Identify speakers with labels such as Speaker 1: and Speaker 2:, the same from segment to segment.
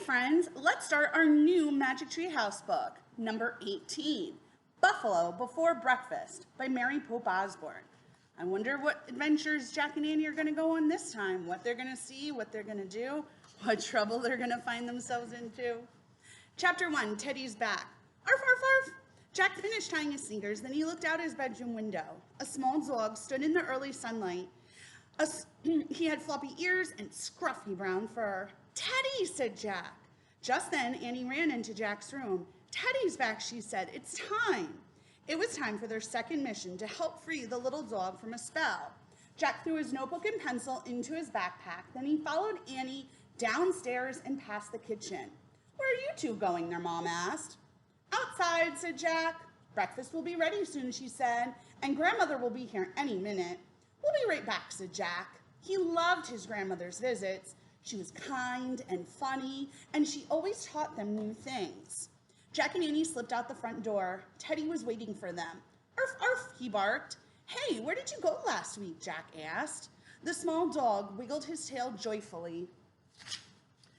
Speaker 1: friends, let's start our new Magic Tree House book, number 18, Buffalo Before Breakfast by Mary Pope Osborne. I wonder what adventures Jack and Annie are going to go on this time, what they're going to see, what they're going to do, what trouble they're going to find themselves into. Chapter 1, Teddy's Back. Arf, arf, arf. Jack finished tying his sneakers, then he looked out his bedroom window. A small dog stood in the early sunlight. He had floppy ears and scruffy brown fur. "Teddy," said Jack. Just then, Annie ran into Jack's room. "Teddy's back," she said. "It's time." It was time for their second mission to help free the little dog from a spell. Jack threw his notebook and pencil into his backpack. Then he followed Annie downstairs and past the kitchen. "Where are you two going?" their mom asked. "Outside," said Jack. "Breakfast will be ready soon," she said, "and grandmother will be here any minute." "We'll be right back," said Jack. He loved his grandmother's visits. She was kind and funny, and she always taught them new things. Jack and Annie slipped out the front door. Teddy was waiting for them. "Arf, arf," he barked. "Hey, where did you go last week?" Jack asked. The small dog wiggled his tail joyfully.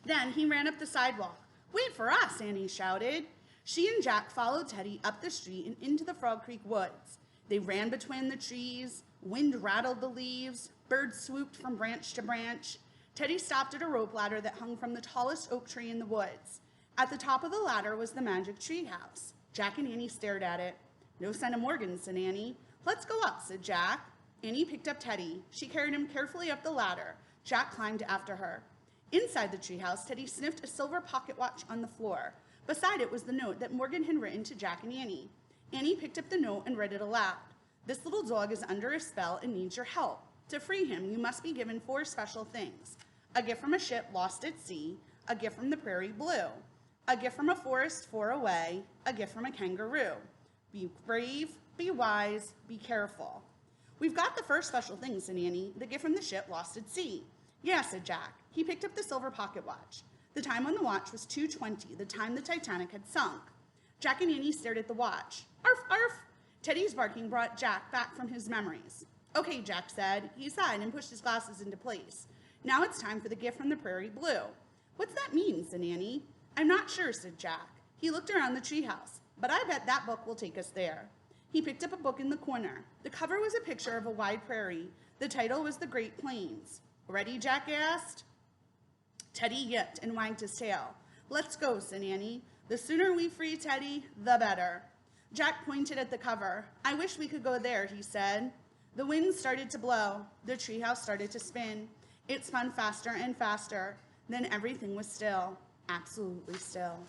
Speaker 1: Then he ran up the sidewalk. "Wait for us," Annie shouted. She and Jack followed Teddy up the street and into the Frog Creek woods. They ran between the trees. Wind rattled the leaves. Birds swooped from branch to branch. Teddy stopped at a rope ladder that hung from the tallest oak tree in the woods. At the top of the ladder was the magic tree house. Jack and Annie stared at it. "No sign of Morgan," said Annie. "Let's go up," said Jack. Annie picked up Teddy. She carried him carefully up the ladder. Jack climbed after her. Inside the treehouse, Teddy sniffed a silver pocket watch on the floor. Beside it was the note that Morgan had written to Jack and Annie. Annie picked up the note and read it aloud. "This little dog is under a spell and needs your help. To free him, you must be given 4 special things. A gift from a ship lost at sea, a gift from the prairie blue, a gift from a forest far away, a gift from a kangaroo. Be brave, be wise, be careful." "We've got the first special thing," said Annie, "the gift from the ship lost at sea." "Yeah," said Jack. He picked up the silver pocket watch. The time on the watch was 2:20, the time the Titanic had sunk. Jack and Annie stared at the watch. "Arf, arf." Teddy's barking brought Jack back from his memories. "Okay," Jack said. He sighed and pushed his glasses into place. "Now it's time for the gift from the prairie blue." "What's that mean?" said Annie. "I'm not sure," said Jack. He looked around the treehouse. "But I bet that book will take us there." He picked up a book in the corner. The cover was a picture of a wide prairie. The title was The Great Plains. "Ready?" Jack asked. Teddy yipped and wagged his tail. "Let's go," said Annie. "The sooner we free Teddy, the better." Jack pointed at the cover. "I wish we could go there," he said. The wind started to blow. The treehouse started to spin. It spun faster and faster. Then everything was still, absolutely still.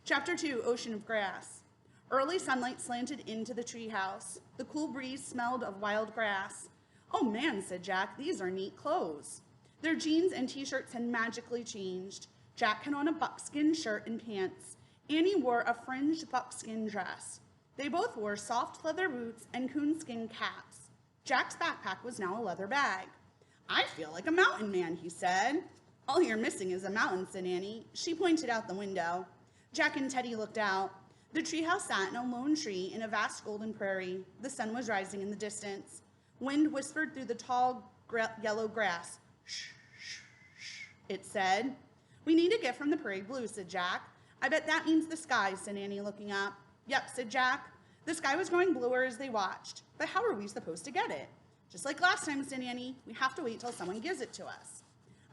Speaker 1: Chapter 2, Ocean of Grass. Early sunlight slanted into the treehouse. The cool breeze smelled of wild grass. "Oh man," said Jack, "these are neat clothes." Their jeans and t-shirts had magically changed. Jack had on a buckskin shirt and pants. Annie wore a fringed buckskin dress. They both wore soft leather boots and coonskin caps. Jack's backpack was now a leather bag. "I feel like a mountain man," he said. "All you're missing is a mountain," said Annie. She pointed out the window. Jack and Teddy looked out. The treehouse sat in a lone tree in a vast golden prairie. The sun was rising in the distance. Wind whispered through the tall yellow grass. "Shh, shh, shh," it said. "We need a gift from the prairie blue," said Jack. "I bet that means the sky," said Annie, looking up. "Yep," said Jack. The sky was growing bluer as they watched. "But how are we supposed to get it?" "Just like last time," said Annie. "We have to wait till someone gives it to us."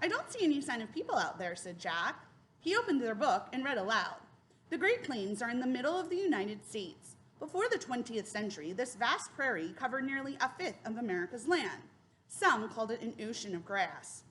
Speaker 1: "I don't see any sign of people out there," said Jack. He opened their book and read aloud. "The Great Plains are in the middle of the United States. Before the 20th century, this vast prairie covered nearly a fifth of America's land. Some called it an ocean of grass."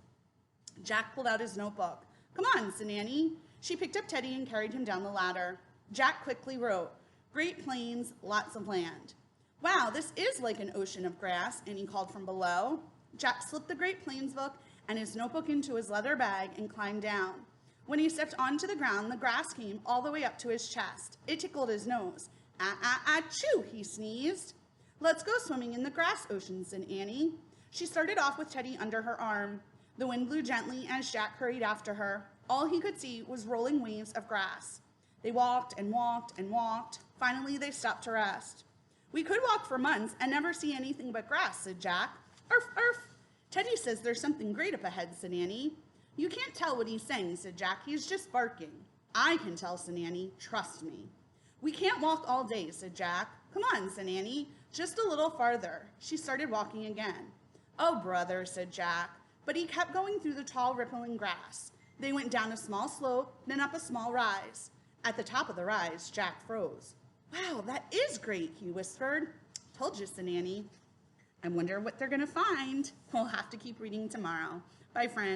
Speaker 1: Jack pulled out his notebook. "Come on," said Annie. She picked up Teddy and carried him down the ladder. Jack quickly wrote, "Great Plains, lots of land." "Wow, this is like an ocean of grass," Annie called from below. Jack slipped the Great Plains book and his notebook into his leather bag and climbed down. When he stepped onto the ground, the grass came all the way up to his chest. It tickled his nose. "Ah-ah-ah-choo," he sneezed. "Let's go swimming in the grass ocean," said Annie. She started off with Teddy under her arm. The wind blew gently as Jack hurried after her. All he could see was rolling waves of grass. They walked and walked and walked. Finally, they stopped to rest. "We could walk for months and never see anything but grass," said Jack. "Arf, arf." "Teddy says there's something great up ahead," said Annie. You can't tell what he's saying, said Jack. He's just barking. I can tell, said Annie. Trust me. We can't walk all day, said Jack. Come on, said Annie. Just a little farther. She started walking again. Oh, brother, said Jack. But he kept going through the tall, rippling grass. They went down a small slope, then up a small rise. At the top of the rise, Jack froze. Wow, that is great, he whispered. Told you, said Annie. I wonder what they're going to find. We'll have to keep reading tomorrow. Bye, friends.